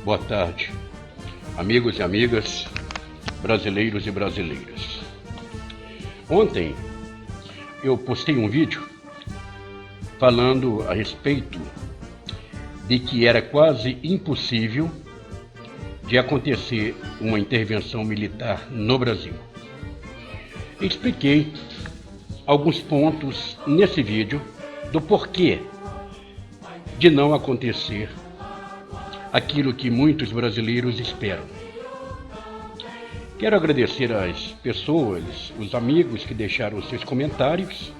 Boa tarde, amigos e amigas, brasileiros e brasileiras. Ontem eu postei um vídeo falando a respeito de que era quase impossível de acontecer uma intervenção militar no Brasil. Expliquei alguns pontos nesse vídeo do porquê de não acontecer aquilo que muitos brasileiros esperam. Quero agradecer às pessoas, os amigos que deixaram seus comentários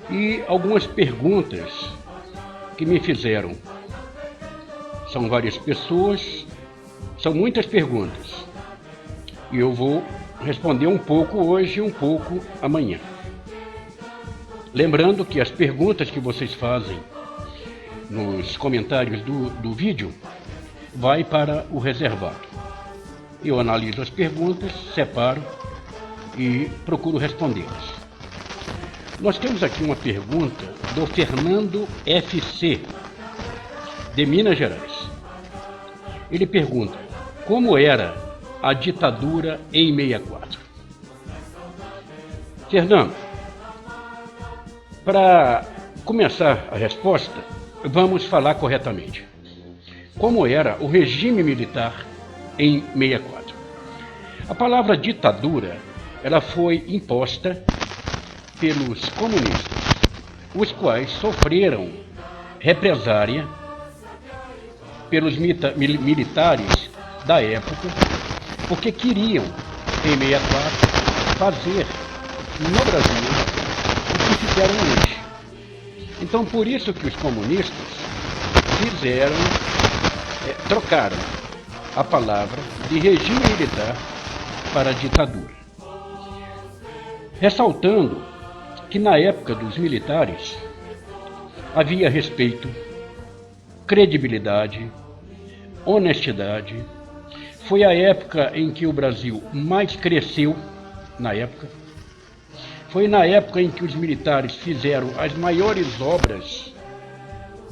e algumas perguntas que me fizeram. São várias pessoas, são muitas perguntas e eu vou responder um pouco hoje e um pouco amanhã. Lembrando que as perguntas que vocês fazem nos comentários do vídeo vai para o reservado. Eu analiso as perguntas, separo e procuro respondê-las. Nós temos aqui uma pergunta do Fernando FC, de Minas Gerais. Ele pergunta: como era a ditadura em 64? Fernando, para começar a resposta, vamos falar corretamente. Como era o regime militar em 64? A palavra ditadura, ela foi imposta pelos comunistas, os quais sofreram represária pelos militares da época, porque queriam, em 64, fazer no Brasil o que fizeram hoje. Então, por isso que os comunistas trocaram a palavra de regime militar para ditadura. Ressaltando que na época dos militares havia respeito, credibilidade, honestidade. Foi a época em que o Brasil mais cresceu, na época. Foi na época em que os militares fizeram as maiores obras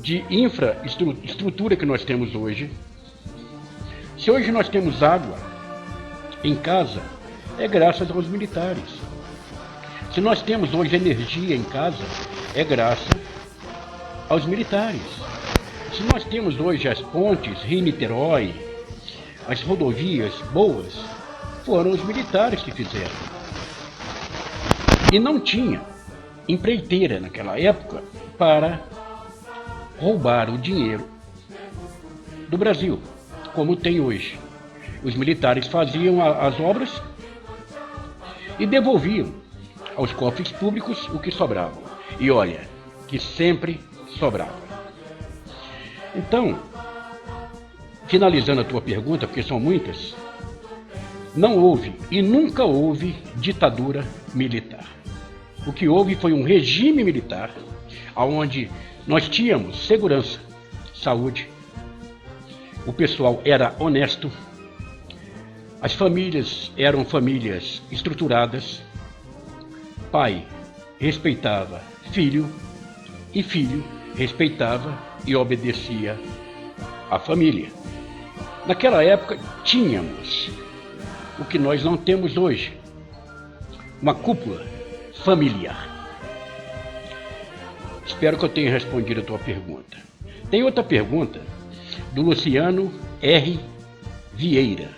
de infraestrutura que nós temos hoje. Se hoje nós temos água em casa, é graças aos militares. Se nós temos hoje energia em casa, é graças aos militares. Se nós temos hoje as pontes Rio-Niterói, as rodovias boas, foram os militares que fizeram. E não tinha empreiteira naquela época para roubar o dinheiro do Brasil, como tem hoje. Os militares faziam as obras e devolviam aos cofres públicos o que sobrava. E olha, que sempre sobrava. Então, finalizando a tua pergunta, porque são muitas, não houve e nunca houve ditadura militar. O que houve foi um regime militar, onde nós tínhamos segurança, saúde, o pessoal era honesto, as famílias eram famílias estruturadas, pai respeitava filho e filho respeitava e obedecia à família. Naquela época tínhamos o que nós não temos hoje, uma cúpula familiar. Espero que eu tenha respondido a tua pergunta. Tem outra pergunta do Luciano R. Vieira,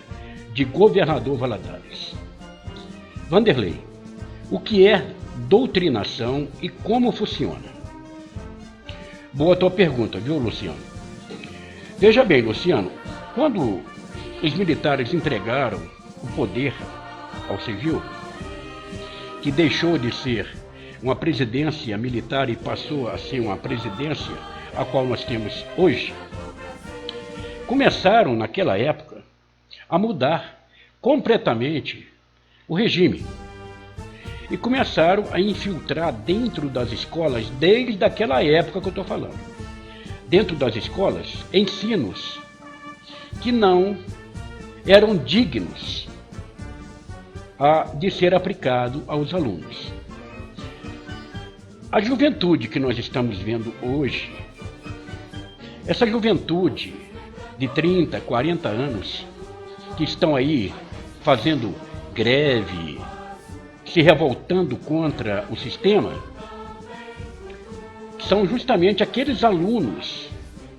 de Governador Valadares. Vanderlei, o que é doutrinação e como funciona? Boa tua pergunta, viu, Luciano? Veja bem, Luciano, quando os militares entregaram o poder ao civil, que deixou de ser uma presidência militar e passou a ser uma presidência a qual nós temos hoje, começaram naquela época a mudar completamente o regime e começaram a infiltrar dentro das escolas, desde aquela época que eu estou falando, dentro das escolas, ensinos que não eram dignos de ser aplicado aos alunos. A juventude que nós estamos vendo hoje, essa juventude de 30, 40 anos, que estão aí fazendo greve, se revoltando contra o sistema, são justamente aqueles alunos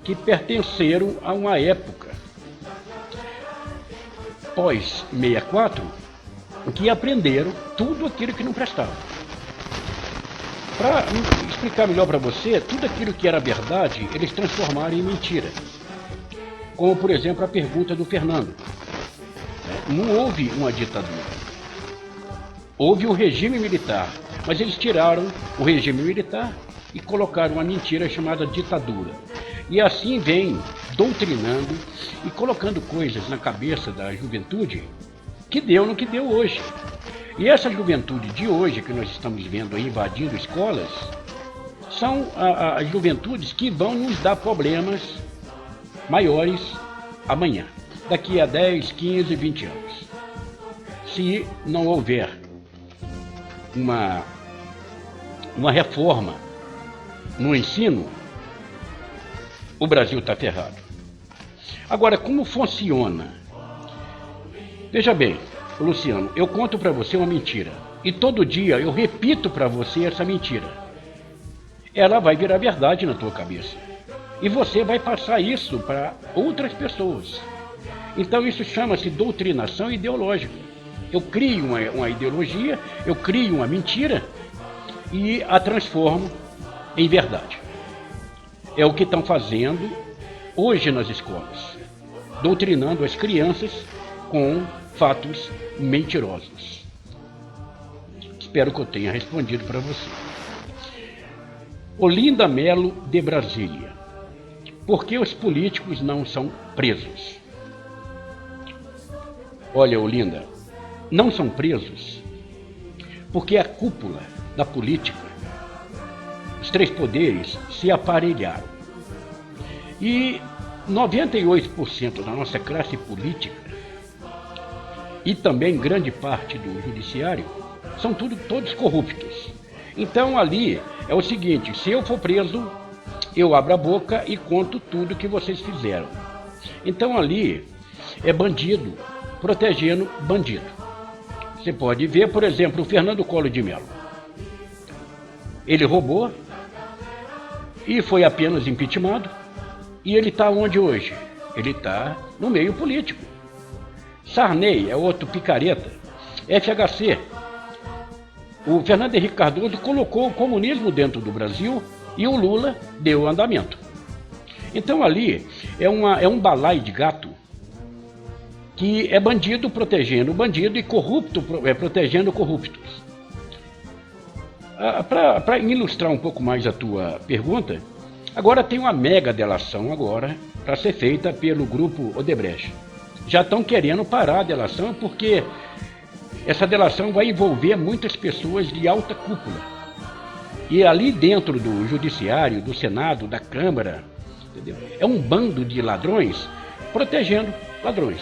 que pertenceram a uma época pós-64, que aprenderam tudo aquilo que não prestava. Para explicar melhor para você, tudo aquilo que era verdade, eles transformaram em mentira. Como, por exemplo, a pergunta do Fernando. Não houve uma ditadura. Houve um regime militar, mas eles tiraram o regime militar e colocaram uma mentira chamada ditadura. E assim vem doutrinando e colocando coisas na cabeça da juventude que deu no que deu hoje. E essa juventude de hoje que nós estamos vendo aí invadindo escolas são as juventudes que vão nos dar problemas maiores amanhã, daqui a 10, 15, 20 anos. Se não houver uma reforma no ensino, o Brasil está ferrado. Agora, como funciona? Veja bem, Luciano, eu conto para você uma mentira e todo dia eu repito para você essa mentira. Ela vai virar verdade na tua cabeça e você vai passar isso para outras pessoas. Então isso chama-se doutrinação ideológica. Eu crio uma ideologia, eu crio uma mentira e a transformo em verdade. É o que estão fazendo hoje nas escolas, doutrinando as crianças com fatos mentirosos. Espero que eu tenha respondido para você. Olinda Melo, de Brasília. Por que os políticos não são presos? Olha, Olinda, não são presos porque a cúpula da política, os três poderes, se aparelharam. E 98% da nossa classe política e também grande parte do judiciário são todos corruptos. Então ali é o seguinte, se eu for preso, eu abro a boca e conto tudo que vocês fizeram. Então ali é bandido protegendo bandido. Você pode ver, por exemplo, o Fernando Collor de Mello. Ele roubou e foi apenas impeachmentado. E ele está onde hoje? Ele está no meio político. Sarney é outro picareta. FHC. O Fernando Henrique Cardoso colocou o comunismo dentro do Brasil e o Lula deu andamento. Então ali é um balaio de gato que é bandido protegendo bandido e corrupto protegendo corruptos. Para ilustrar um pouco mais a tua pergunta, agora tem uma mega delação agora para ser feita pelo grupo Odebrecht. Já estão querendo parar a delação porque essa delação vai envolver muitas pessoas de alta cúpula. E ali dentro do judiciário, do Senado, da Câmara, entendeu? É um bando de ladrões protegendo ladrões.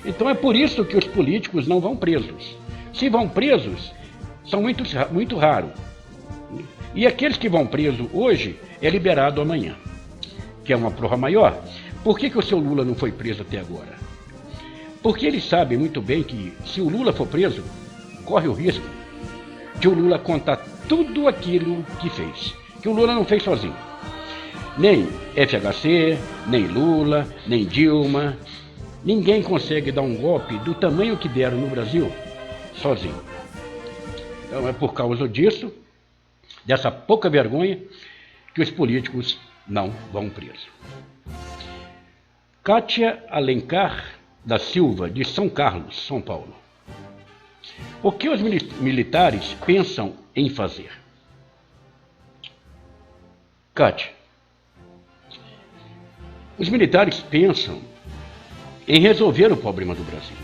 Então é por isso que os políticos não vão presos. Se vão presos, são muito raros. E aqueles que vão presos hoje é liberado amanhã, que é uma prova maior. Por que o seu Lula não foi preso até agora? Porque eles sabem muito bem que se o Lula for preso, corre o risco de o Lula contar tudo aquilo que fez, que o Lula não fez sozinho. Nem FHC, nem Lula, nem Dilma. Ninguém consegue dar um golpe do tamanho que deram no Brasil sozinho. Então é por causa disso, dessa pouca vergonha, que os políticos não vão presos. Kátia Alencar da Silva, de São Carlos, São Paulo. O que os militares pensam em fazer? Kátia, os militares pensam em resolver o problema do Brasil,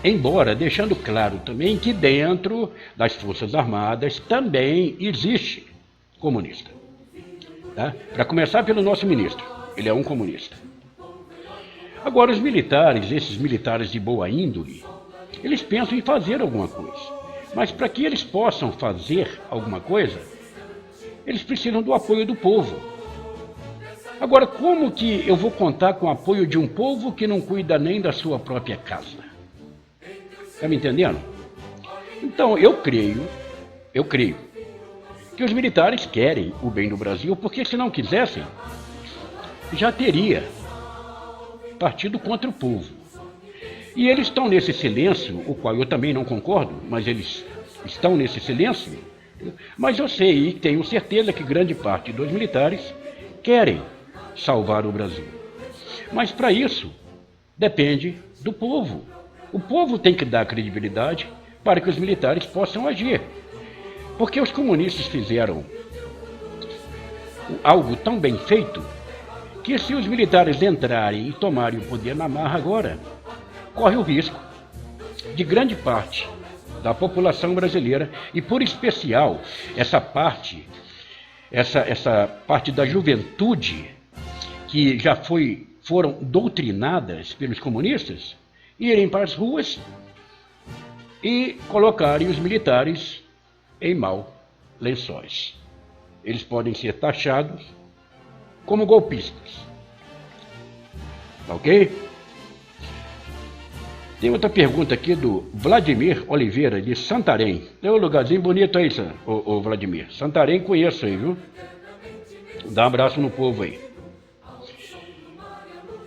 embora deixando claro também que dentro das Forças Armadas também existe comunista. Tá? Para começar pelo nosso ministro, ele é um comunista. Agora os militares, esses militares de boa índole, eles pensam em fazer alguma coisa, mas para que eles possam fazer alguma coisa, eles precisam do apoio do povo. Agora, como que eu vou contar com o apoio de um povo que não cuida nem da sua própria casa? Está me entendendo? Então, eu creio que os militares querem o bem do Brasil, porque se não quisessem, já teria partido contra o povo. E eles estão nesse silêncio, o qual eu também não concordo, mas eles estão nesse silêncio. Mas eu sei e tenho certeza que grande parte dos militares querem salvar o Brasil. Mas para isso, depende do povo. O povo tem que dar credibilidade para que os militares possam agir. Porque os comunistas fizeram algo tão bem feito que se os militares entrarem e tomarem o poder na marra agora, corre o risco de grande parte da população brasileira, e por especial essa parte da juventude que já foram doutrinadas pelos comunistas, irem para as ruas e colocarem os militares em maus lençóis. Eles podem ser taxados como golpistas. Ok? Tem outra pergunta aqui do Vladimir Oliveira, de Santarém. É um lugarzinho bonito aí, ô Vladimir. Santarém conheço aí, viu? Dá um abraço no povo aí.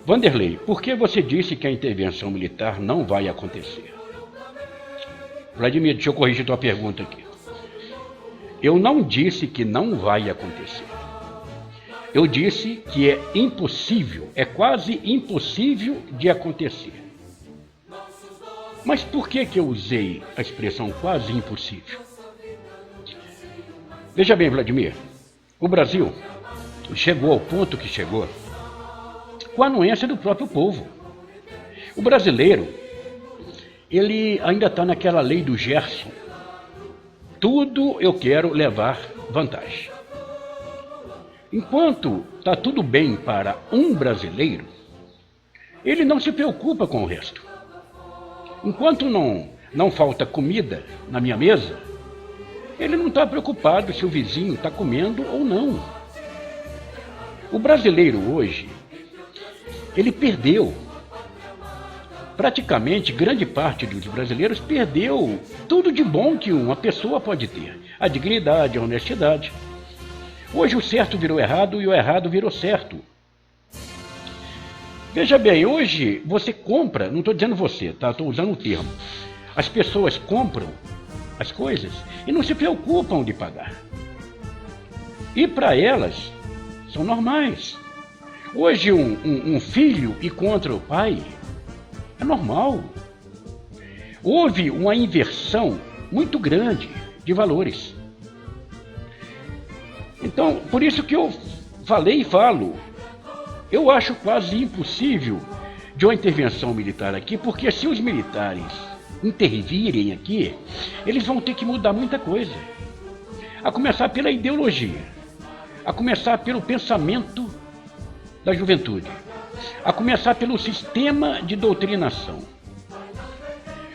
Vanderlei, por que você disse que a intervenção militar não vai acontecer? Vladimir, deixa eu corrigir tua pergunta aqui. Eu não disse que não vai acontecer. Eu disse que é impossível, é quase impossível de acontecer. Mas por que eu usei a expressão quase impossível? Veja bem, Vladimir, o Brasil chegou ao ponto que chegou com a anuência do próprio povo. O brasileiro, ele ainda está naquela lei do Gerson. Tudo eu quero levar vantagem. Enquanto está tudo bem para um brasileiro, ele não se preocupa com o resto. Enquanto não falta comida na minha mesa, ele não está preocupado se o vizinho está comendo ou não. O brasileiro hoje, ele perdeu. Praticamente, grande parte dos brasileiros perdeu tudo de bom que uma pessoa pode ter. A dignidade, a honestidade. Hoje o certo virou errado e o errado virou certo. Veja bem, hoje você compra, não estou dizendo você, tá? Estou usando o termo. As pessoas compram as coisas e não se preocupam de pagar. E para elas, são normais. Hoje um filho ir contra o pai é normal. Houve uma inversão muito grande de valores. Então, por isso que eu falei e falo, eu acho quase impossível de uma intervenção militar aqui, porque se os militares intervirem aqui, eles vão ter que mudar muita coisa. A começar pela ideologia, a começar pelo pensamento da juventude, a começar pelo sistema de doutrinação.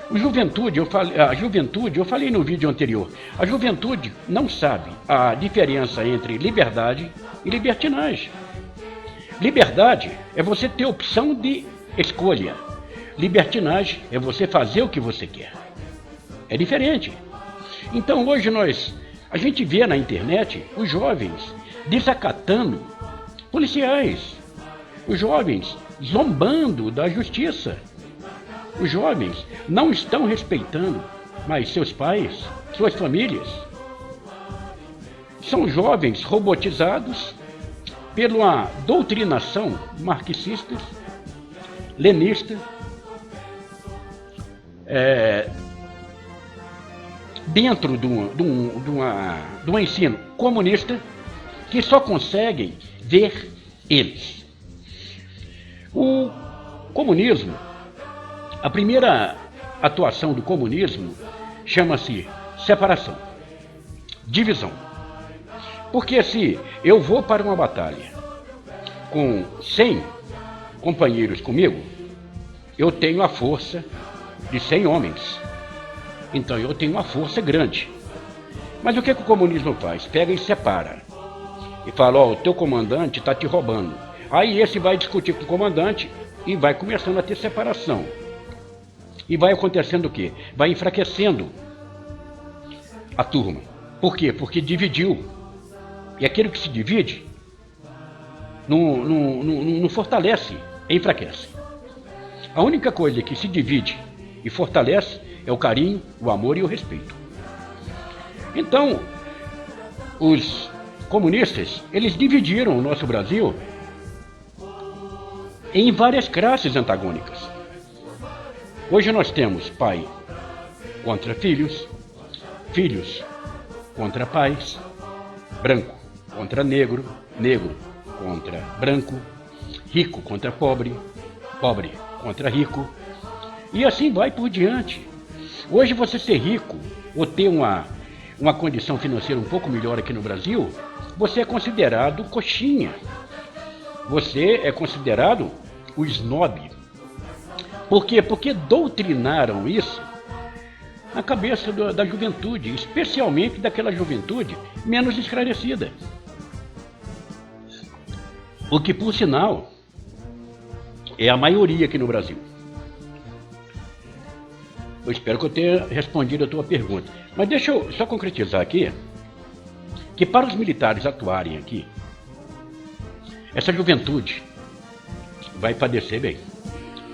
A juventude, eu falei no vídeo anterior, a juventude não sabe a diferença entre liberdade e libertinagem. Liberdade é você ter opção de escolha. Libertinagem é você fazer o que você quer. É diferente. Então hoje a gente vê na internet os jovens desacatando policiais, os jovens zombando da justiça. Os jovens não estão respeitando mais seus pais, suas famílias. São jovens robotizados pela doutrinação marxista, lenista, dentro de um ensino comunista, que só conseguem ver eles. O comunismo, a primeira atuação do comunismo chama-se separação, divisão. Porque se eu vou para uma batalha com 100 companheiros comigo, eu tenho a força de 100 homens. Então eu tenho uma força grande. Mas o que o comunismo faz? Pega e separa. E fala, o teu comandante está te roubando. Aí esse vai discutir com o comandante e vai começando a ter separação. E vai acontecendo o quê? Vai enfraquecendo a turma. Por quê? Porque dividiu. E aquilo que se divide não fortalece, enfraquece. A única coisa que se divide e fortalece é o carinho, o amor e o respeito. Então, os comunistas, eles dividiram o nosso Brasil em várias classes antagônicas. Hoje nós temos pai contra filhos, filhos contra pais, branco contra negro, negro contra branco, rico contra pobre, pobre contra rico, e assim vai por diante. Hoje você ser rico ou ter uma condição financeira um pouco melhor aqui no Brasil, você é considerado coxinha. Você é considerado o snob. Por quê? Porque doutrinaram isso na cabeça da juventude, especialmente daquela juventude menos esclarecida. O que, por sinal, é a maioria aqui no Brasil. Eu espero que eu tenha respondido a tua pergunta. Mas deixa eu só concretizar aqui, que para os militares atuarem aqui, essa juventude vai padecer bem,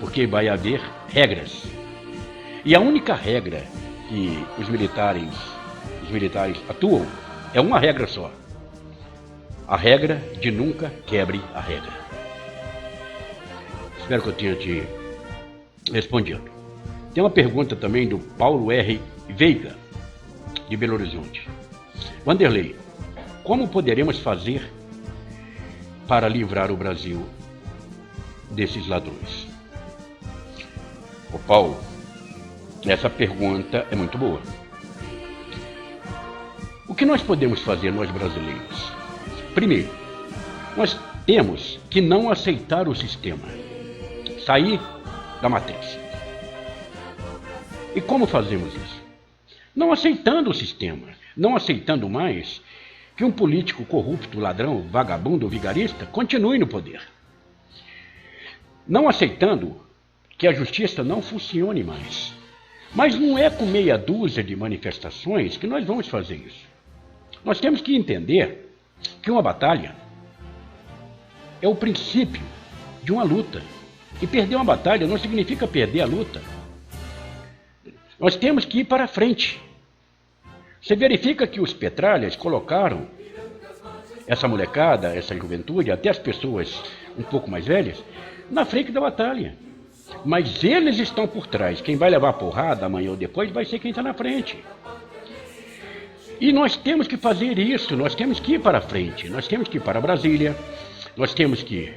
porque vai haver regras. E a única regra que os militares atuam é uma regra só. A regra de nunca quebre a regra. Espero que eu tenha te respondido. Tem uma pergunta também do Paulo R. Veiga, de Belo Horizonte. Vanderlei, como poderemos fazer para livrar o Brasil desses ladrões? Ô Paulo, essa pergunta é muito boa. O que nós podemos fazer, nós brasileiros? Primeiro, nós temos que não aceitar o sistema, sair da matriz. E como fazemos isso? Não aceitando o sistema, não aceitando mais que um político corrupto, ladrão, vagabundo ou vigarista continue no poder. Não aceitando que a justiça não funcione mais. Mas não é com meia dúzia de manifestações que nós vamos fazer isso. Nós temos que entender que uma batalha é o princípio de uma luta. E perder uma batalha não significa perder a luta. Nós temos que ir para frente. Você verifica que os petralhas colocaram essa molecada, essa juventude, até as pessoas um pouco mais velhas, na frente da batalha. Mas eles estão por trás. Quem vai levar a porrada amanhã ou depois vai ser quem está na frente. E nós temos que fazer isso, nós temos que ir para frente, nós temos que ir para Brasília, nós temos que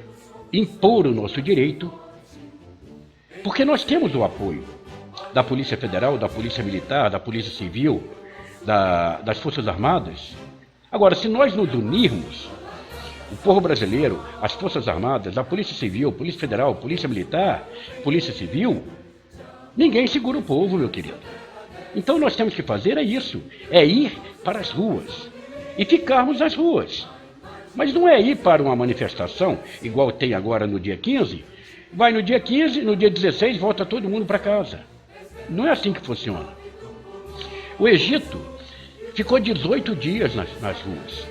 impor o nosso direito, porque nós temos o apoio da Polícia Federal, da Polícia Militar, da Polícia Civil, das Forças Armadas. Agora, se nós nos unirmos, o povo brasileiro, as Forças Armadas, a Polícia Civil, Polícia Federal, Polícia Militar, Polícia Civil, ninguém segura o povo, meu querido. Então nós temos que fazer isso, é ir para as ruas e ficarmos nas ruas. Mas não é ir para uma manifestação, igual tem agora no dia 15, vai no dia 15, no dia 16 volta todo mundo para casa. Não é assim que funciona. O Egito ficou 18 dias nas ruas.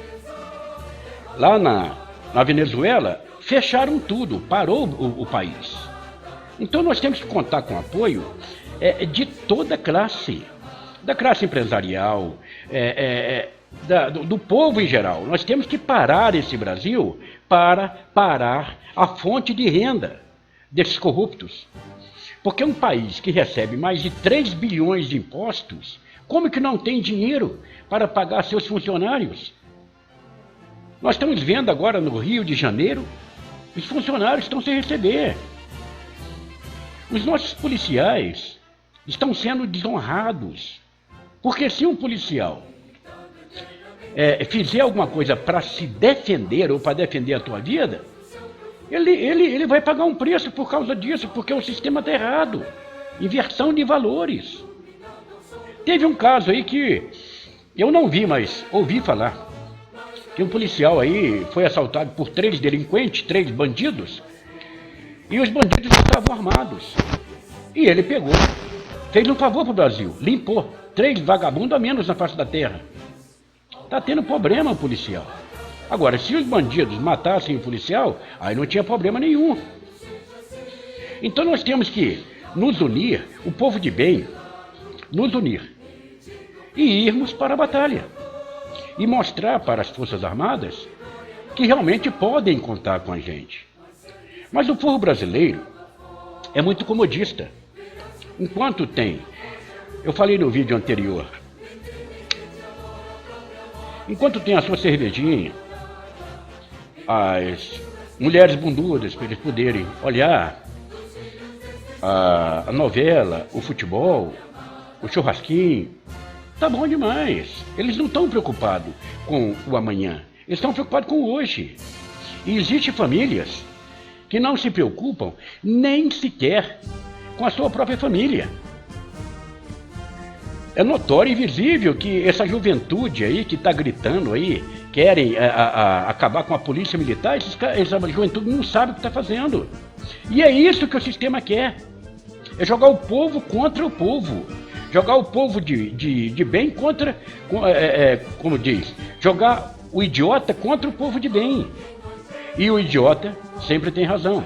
Lá na Venezuela, fecharam tudo, parou o país. Então nós temos que contar com o apoio de toda a classe, da classe empresarial, do povo em geral. Nós temos que parar esse Brasil para parar a fonte de renda desses corruptos. Porque um país que recebe mais de 3 bilhões de impostos, como que não tem dinheiro para pagar seus funcionários? Nós estamos vendo agora no Rio de Janeiro, os funcionários estão sem receber. Os nossos policiais estão sendo desonrados. Porque se um policial fizer alguma coisa para se defender ou para defender a tua vida, ele vai pagar um preço por causa disso, porque o sistema está errado. Inversão de valores. Teve um caso aí que eu não vi, mas ouvi falar. que um policial aí foi assaltado por 3 delinquentes, 3 bandidos, e os bandidos estavam armados. E ele pegou, fez um favor para o Brasil, limpou 3 vagabundos a menos na face da terra. Está tendo problema o policial. Agora, se os bandidos matassem o policial, aí não tinha problema nenhum. Então nós temos que nos unir, o povo de bem, nos unir e irmos para a batalha. E mostrar para as Forças Armadas que realmente podem contar com a gente. Mas o povo brasileiro é muito comodista. Enquanto tem, eu falei no vídeo anterior, enquanto tem a sua cervejinha, as mulheres bundudas para eles poderem olhar a novela, o futebol, o churrasquinho, tá bom demais. Eles não estão preocupados com o amanhã, eles estão preocupados com o hoje. E existem famílias que não se preocupam nem sequer com a sua própria família. É notório e visível que essa juventude aí que está gritando aí, querem acabar com a polícia militar, essa juventude não sabe o que está fazendo. E é isso que o sistema quer. É jogar o povo contra o povo. Jogar o povo de bem contra, como diz, jogar o idiota contra o povo de bem. E o idiota sempre tem razão.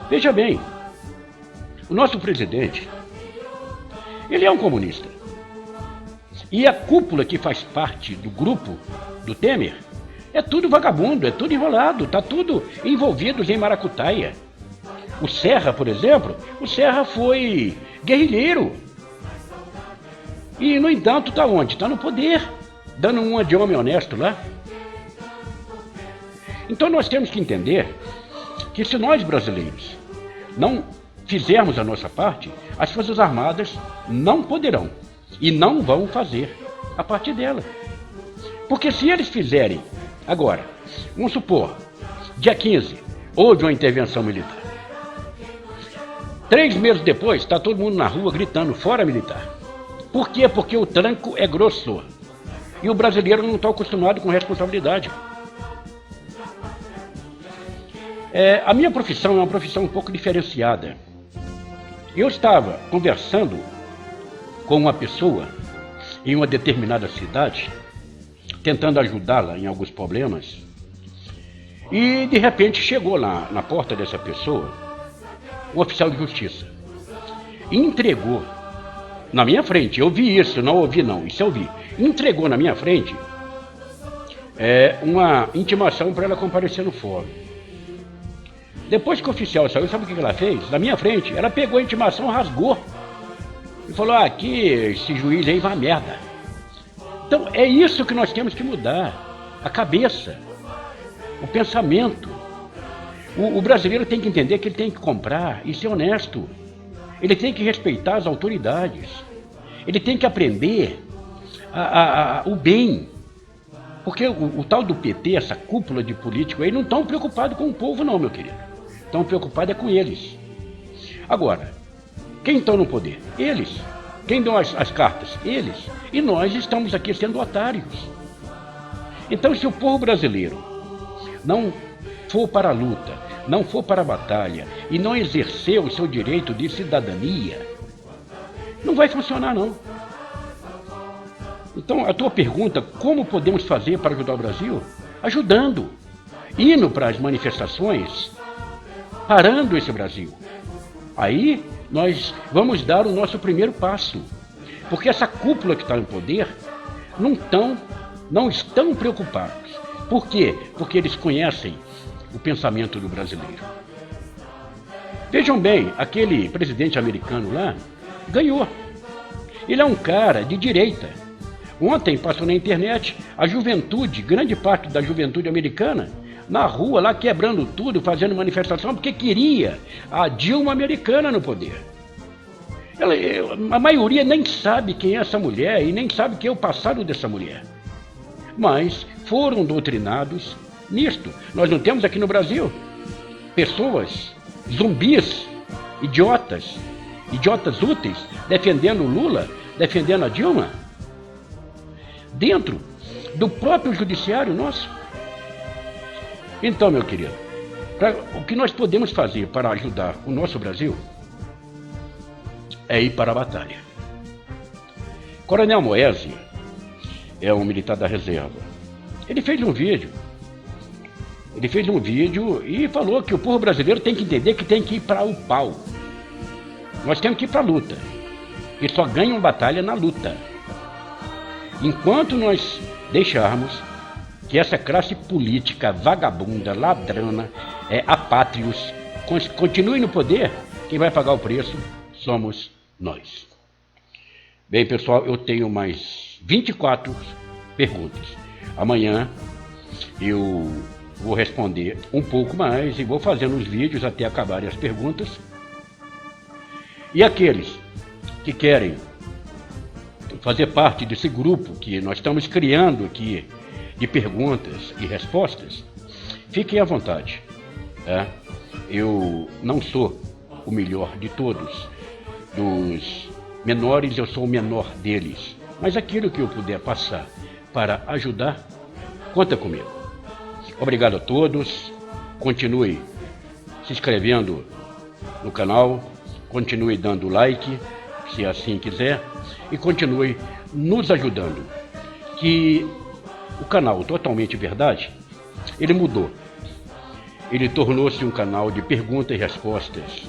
Veja bem, o nosso presidente, ele é um comunista. E a cúpula que faz parte do grupo do Temer é tudo vagabundo, é tudo enrolado, está tudo envolvido em maracutaia. O Serra, por exemplo, o Serra foi guerrilheiro. E, no entanto, está onde? Está no poder, dando uma de homem honesto lá. Então nós temos que entender que se nós brasileiros não fizermos a nossa parte, as Forças Armadas não poderão e não vão fazer a parte dela. Porque se eles fizerem agora, vamos supor, dia 15, houve uma intervenção militar. 3 meses depois, está todo mundo na rua gritando, fora militar. Por quê? Porque o tranco é grosso. E o brasileiro não está acostumado com responsabilidade. A minha profissão é uma profissão um pouco diferenciada. Eu estava conversando com uma pessoa em uma determinada cidade, tentando ajudá-la em alguns problemas, e de repente chegou lá na porta dessa pessoa um oficial de justiça e entregou na minha frente, eu vi isso, não ouvi não, isso eu vi, entregou na minha frente uma intimação para ela comparecer no fórum. Depois que o oficial saiu, sabe o que ela fez? Na minha frente, ela pegou a intimação, rasgou e falou, aqui, esse juiz aí vai a merda. Então é isso que nós temos que mudar, a cabeça, o pensamento. O brasileiro tem que entender que ele tem que comprar e ser honesto. Ele tem que respeitar as autoridades. Ele tem que aprender o bem. Porque o tal do PT, essa cúpula de políticos aí, não estão preocupados com o povo não, meu querido. Estão preocupados com eles. Agora, quem estão no poder? Eles. Quem dão as cartas? Eles. E nós estamos aqui sendo otários. Então, se o povo brasileiro não for para a luta, não for para a batalha e não exercer o seu direito de cidadania, não vai funcionar não. Então a tua pergunta, como podemos fazer para ajudar o Brasil? Ajudando, indo para as manifestações, parando esse Brasil. Aí nós vamos dar o nosso primeiro passo, porque essa cúpula que está no poder não estão preocupados. Por quê? Porque eles conhecem o pensamento do brasileiro. Vejam bem, aquele presidente americano lá ganhou. Ele é um cara de direita. Ontem passou na internet a juventude, grande parte da juventude americana, na rua lá quebrando tudo, fazendo manifestação, porque queria a Dilma americana no poder. A maioria nem sabe quem é essa mulher e nem sabe quem é o passado dessa mulher. Mas foram doutrinados nisto. Nós não temos aqui no Brasil pessoas, zumbis, idiotas úteis, defendendo o Lula, defendendo a Dilma. Dentro do próprio judiciário nosso. Então, meu querido, o que nós podemos fazer para ajudar o nosso Brasil é ir para a batalha. Coronel Moese é um militar da reserva. Ele fez um vídeo e falou que o povo brasileiro tem que entender que tem que ir para o pau. Nós temos que ir para a luta. E só ganham batalha na luta. Enquanto nós deixarmos que essa classe política vagabunda, ladrona, apátrios, continue no poder, quem vai pagar o preço somos nós. Bem, pessoal, eu tenho mais 24 perguntas. Amanhã eu vou responder um pouco mais e vou fazendo os vídeos até acabarem as perguntas. E aqueles que querem fazer parte desse grupo que nós estamos criando aqui de perguntas e respostas, fiquem à vontade. Eu não sou o melhor de todos. Dos menores, eu sou o menor deles. Mas aquilo que eu puder passar para ajudar, conta comigo. Obrigado a todos. Continue se inscrevendo no canal. Continue dando like, se assim quiser. E continue nos ajudando. Que o canal Totalmente Verdade, ele mudou. Ele tornou-se um canal de perguntas e respostas.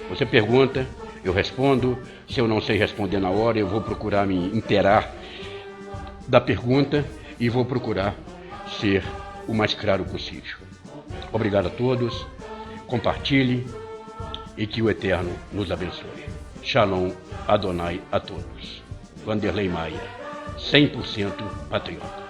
Você pergunta, eu respondo. Se eu não sei responder na hora, eu vou procurar me inteirar da pergunta e vou procurar ser o mais claro possível. Obrigado a todos. Compartilhe e que o Eterno nos abençoe. Shalom Adonai a todos. Vanderlei Maia, 100% patriota.